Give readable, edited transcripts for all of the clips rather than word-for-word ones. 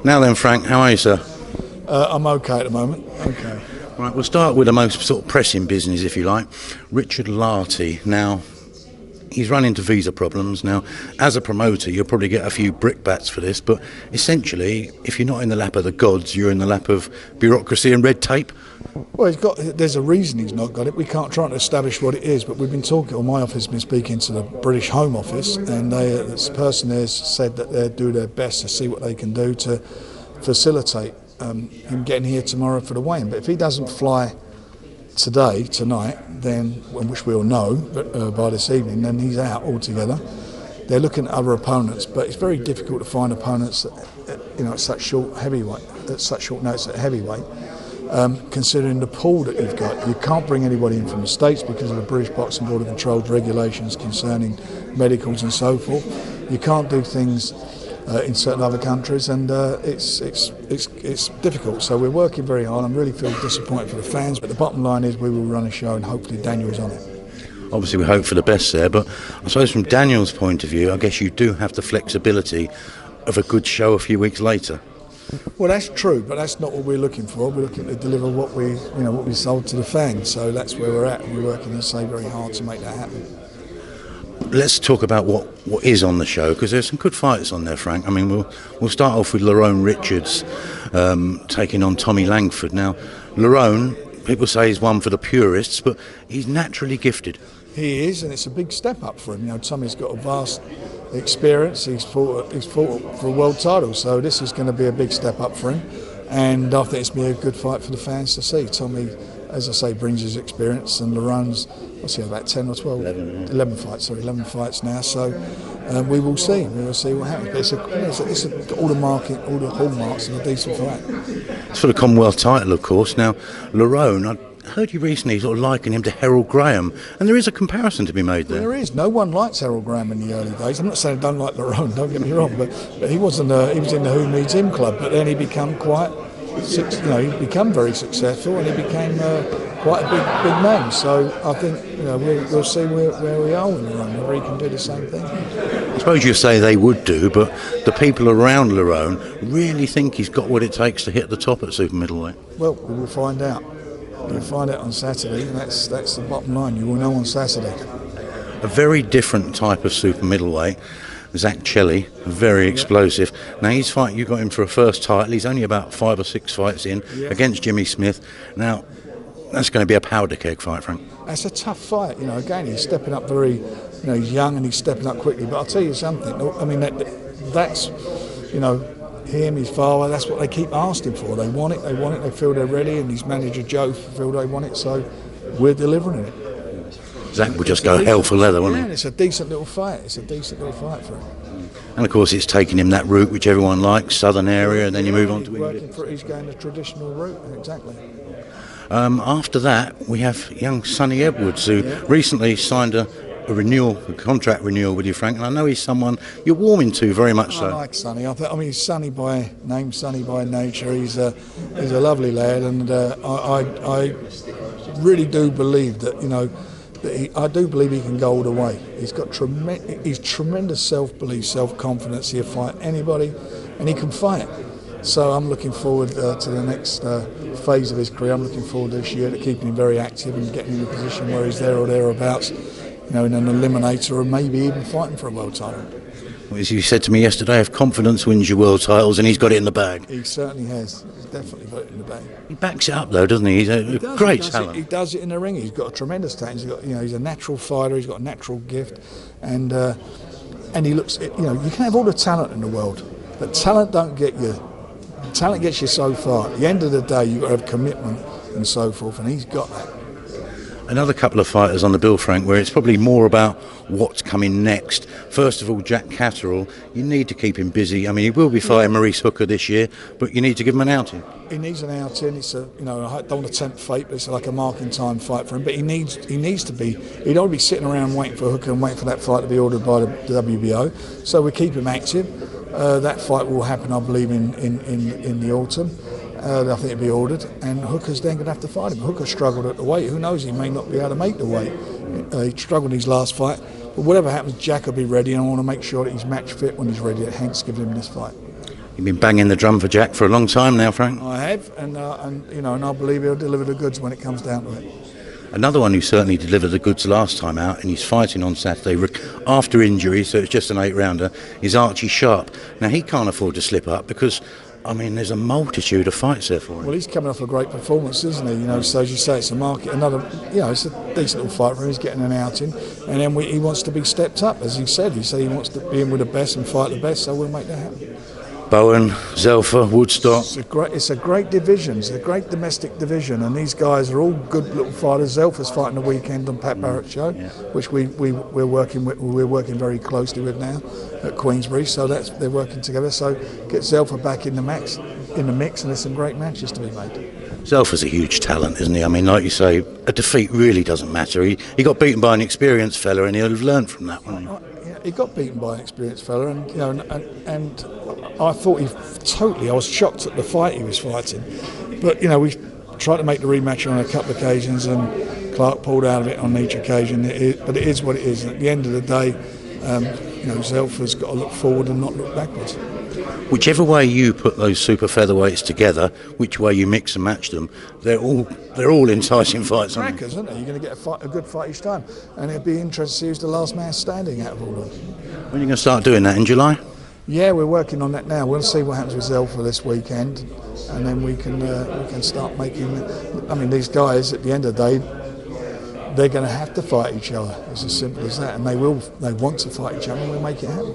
Now then, Frank, how are you, sir? I'm okay at the moment. Okay. Right, we'll start with the most sort of pressing business, if you like. Richard Hubbard. Now, he's run into visa problems. Now, as a promoter, you'll probably get a few brickbats for this, but essentially, if you're not in the lap of the gods, you're in the lap of bureaucracy and red tape. Well, there's a reason he's not got it. We can't try to establish what it is, but we've been talking, or my office has been speaking to the British Home Office, and this person there said that they'll do their best to see what they can do to facilitate him getting here tomorrow for the weigh-in. But if he doesn't fly tonight, then, which we'll know by this evening, then he's out altogether. They're looking at other opponents, but it's very difficult to find opponents at such short notice at heavyweight. Considering the pool that you've got, you can't bring anybody in from the States because of the British Boxing Board of Control's regulations concerning medicals and so forth. You can't do things in certain other countries, and it's difficult. So we're working very hard. I really feel disappointed for the fans, but the bottom line is we will run a show, and hopefully Daniel's on it. Obviously, we hope for the best there, but I suppose from Daniel's point of view, I guess you do have the flexibility of a good show a few weeks later. Well, that's true, but that's not what we're looking for. We're looking to deliver what we sold to the fans. So that's where we're at, and we're working, very hard to make that happen. Let's talk about what is on the show, because there's some good fighters on there, Frank. I mean, we'll start off with Lerone Richards taking on Tommy Langford. Now, Lerone, people say he's one for the purists, but he's naturally gifted. He is, and it's a big step up for him. Tommy's got a vast experience. He's fought for a world title, so this is going to be a big step up for him. And I think it's going to be a good fight for the fans to see. Tommy, as I say, brings his experience, and Lerone's, about 10 or 12? 11 fights now. So we will see. We will see what happens. But it's all the hallmarks of a decent fight. It's for the Commonwealth title, of course. Now, Lerone, I heard you recently sort of liken him to Harold Graham, and there is a comparison to be made there. Well, there is. No one likes Harold Graham in the early days. I'm not saying I don't like Lerone, don't get me wrong, but he wasn't. He was in the Who Needs Him club, but then he became he became very successful, and he became quite a big man. So I think we'll see where we are with Lerone, whether he can do the same thing. I suppose you say they would do, but the people around Lerone really think he's got what it takes to hit the top at super middleweight. Well, we will find out. We'll find out on Saturday, and that's the bottom line. You will know on Saturday. A very different type of super middleweight, Zach Chelly, very explosive. Now you got him for a first title. He's only about 5 or 6 fights in against Jimmy Smith. Now that's going to be a powder keg fight, Frank. That's a tough fight. Again, he's stepping up very. He's young and he's stepping up quickly. But I'll tell you something. I mean, that's him, his father, that's what they keep asking for. They want it, they feel they're ready, and his manager Joe feel they want it, so we're delivering it. Zach will just go hell for leather, won't he? It's a decent little fight. It's a decent little fight for him. And of course it's taking him that route which everyone likes, southern area, and then you move on to England. He's going the traditional route, exactly. After that we have young Sonny Upwoods, who recently signed a contract renewal with you, Frank, and I know he's someone you're warming to very much so. I like Sonny. I mean, he's Sonny by name, Sonny by nature. He's a lovely lad, and I really do believe that I do believe he can go all the way. He's got tremendous self-belief, self-confidence. He'll fight anybody, and he can fight. So I'm looking forward to the next phase of his career. I'm looking forward this year to keeping him very active and getting him in a position where he's there or thereabouts. In an eliminator, or maybe even fighting for a world title. Well, as you said to me yesterday, if confidence wins your world titles, and he's got it in the bag. He certainly has. He's definitely got it in the bag. He backs it up though, doesn't he? He's a great talent. He does it in the ring. He's got a tremendous talent. He's a natural fighter. He's got a natural gift, and he looks. You can have all the talent in the world, but talent don't get you. Talent gets you so far. At the end of the day, you've got to have commitment and so forth, and he's got that. Another couple of fighters on the bill, Frank, where it's probably more about what's coming next. First of all, Jack Catterall, you need to keep him busy. I mean, he will be fighting Maurice Hooker this year, but you need to give him an outing. He needs an outing. It's I don't want to tempt fate, but it's like a marking time fight for him. But he needs to be. He don't want to be sitting around waiting for Hooker and waiting for that fight to be ordered by the WBO. So we keep him active. That fight will happen, I believe, in the autumn. I think it'll be ordered, and Hooker's then going to have to fight him. Hooker struggled at the weight. Who knows? He may not be able to make the weight. He struggled in his last fight. But whatever happens, Jack will be ready, and I want to make sure that he's match fit when he's ready. Hence, giving him this fight. You've been banging the drum for Jack for a long time now, Frank. I have, and I believe he'll deliver the goods when it comes down to it. Another one who certainly delivered the goods last time out, and he's fighting on Saturday after injury, so it's just an 8-rounder, is Archie Sharp. Now, he can't afford to slip up because, there's a multitude of fights there for him. Well, he's coming off a great performance, isn't he? So as you say, it's a market. It's a decent little fight for him. He's getting an outing, and then he wants to be stepped up, as he said. He said he wants to be in with the best and fight the best, so we'll make that happen. Bowen, Zelfa, Woodstock. It's a great division. It's a great domestic division, and these guys are all good little fighters. Zelfa's fighting the weekend on Pat Barrett's show, which we're working very closely with now at Queensbury. So they're working together. So get Zelfa back in the mix, and there's some great matches to be made. Zelfa's a huge talent, isn't he? Like you say, a defeat really doesn't matter. He got beaten by an experienced fella, and he'll have learned from that, won't he? He got beaten by an experienced fella, and I thought I was shocked at the fight he was fighting. But we tried to make the rematch on a couple of occasions, and Clark pulled out of it on each occasion. But it is what it is. At the end of the day, Zelfa's got to look forward and not look backwards. Whichever way you put those super featherweights together, which way you mix and match them, they're all enticing fights. Crackers, aren't they? You're going to get a good fight each time, and it'll be interesting to see who's the last man standing out of all of them. When are you going to start doing that, in July? Yeah, we're working on that now. We'll see what happens with Zelfa this weekend, and then we can start making. These guys at the end of the day, they're going to have to fight each other. It's as simple as that, and they want to fight each other, and we'll make it happen.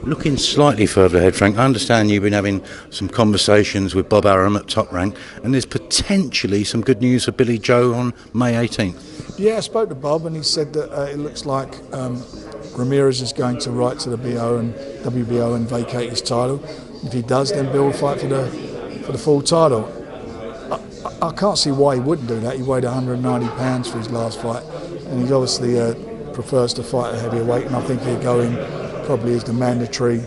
Looking slightly further ahead, Frank, I understand you've been having some conversations with Bob Arum at Top Rank, and there's potentially some good news for Billy Joe on May 18th. Yeah, I spoke to Bob, and he said that it looks like Ramirez is going to write to the BO and WBO and vacate his title. If he does, then Bill will fight for the full title. I can't see why he wouldn't do that. He weighed 190 pounds for his last fight, and he obviously prefers to fight a heavier weight, and I think he'll go in probably as the mandatory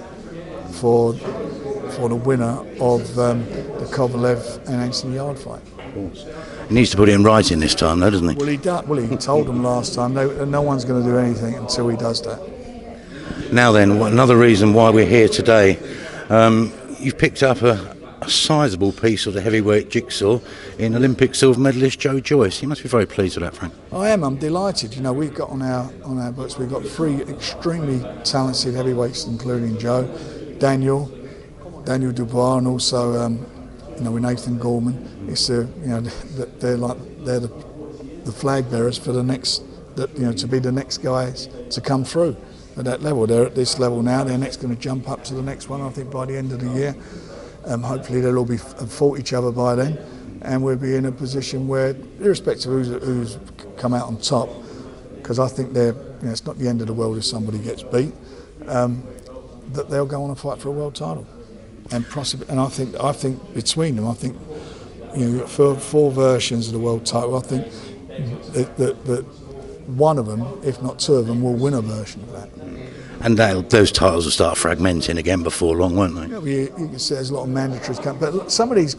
for the winner of the Kovalev and Anthony Yard fight. Of course. He needs to put it in writing this time, though, doesn't he? Well, he told them last time no one's going to do anything until he does that. Now then, another reason why we're here today, you've picked up a sizable piece of the heavyweight jigsaw in Olympic silver medalist Joe Joyce. You must be very pleased with that, Frank. I am. I'm delighted. We've got on our books, we've got 3 extremely talented heavyweights, including Joe, Daniel Dubois, and also with Nathan Gorman. It's they're the flag bearers for the next to be the next guys to come through at that level. They're at this level now. They're next going to jump up to the next one. I think by the end of the year. Hopefully they'll all be fought each other by then, and we'll be in a position where, irrespective of who's come out on top, because I think it's not the end of the world if somebody gets beat, that they'll go on and fight for a world title, and I think between them, I think for 4 versions of the world title, I think that one of them, if not 2 of them, will win a version of that. And those titles will start fragmenting again before long, won't they? Yeah, you can see there's a lot of mandatories coming, but some of these,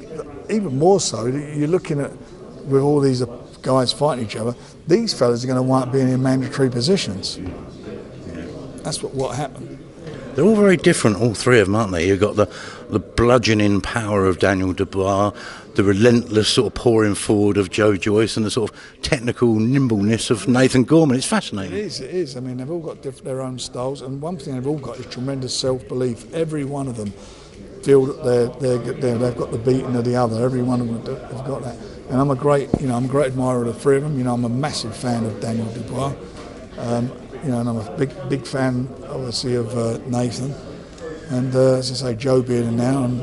even more so, you're looking at, with all these guys fighting each other, these fellas are going to wind up being in mandatory positions. Yeah. That's what happened. They're all very different, all 3 of them, aren't they? You've got the bludgeoning power of Daniel Dubois, the relentless sort of pouring forward of Joe Joyce, and the sort of technical nimbleness of Nathan Gorman. It's fascinating. It is. They've all got their own styles, and one thing they've all got is tremendous self-belief. Every one of them feel that they've got the beating of the other. Every one of them have got that. And I'm a great admirer of the 3 of them. I'm a massive fan of Daniel Dubois. And I'm a big fan, obviously, of Nathan. And as I say, Joe being in now, and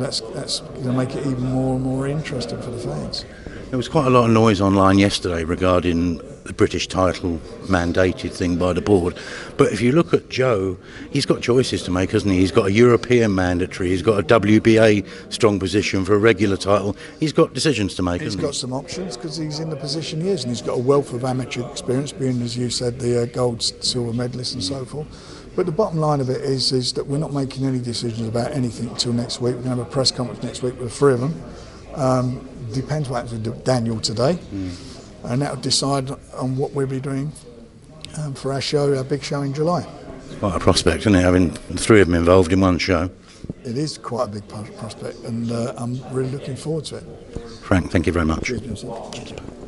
that's going to make it even more and more interesting for the fans. There was quite a lot of noise online yesterday regarding the British title mandated thing by the board. But if you look at Joe, he's got choices to make, hasn't he? He's got a European mandatory, he's got a WBA strong position for a regular title. He's got decisions to make, hasn't he? He's got some options because he's in the position he is, and he's got a wealth of amateur experience, being, as you said, the gold, silver medalist and so forth. But the bottom line of it is that we're not making any decisions about anything until next week. We're going to have a press conference next week with the 3 of them. Depends what happens with Daniel today. And that will decide on what we'll be doing for our big show in July. It's quite a prospect, isn't it, having the 3 of them involved in one show? It is quite a big prospect, and I'm really looking forward to it. Frank, thank you very much. Cheers,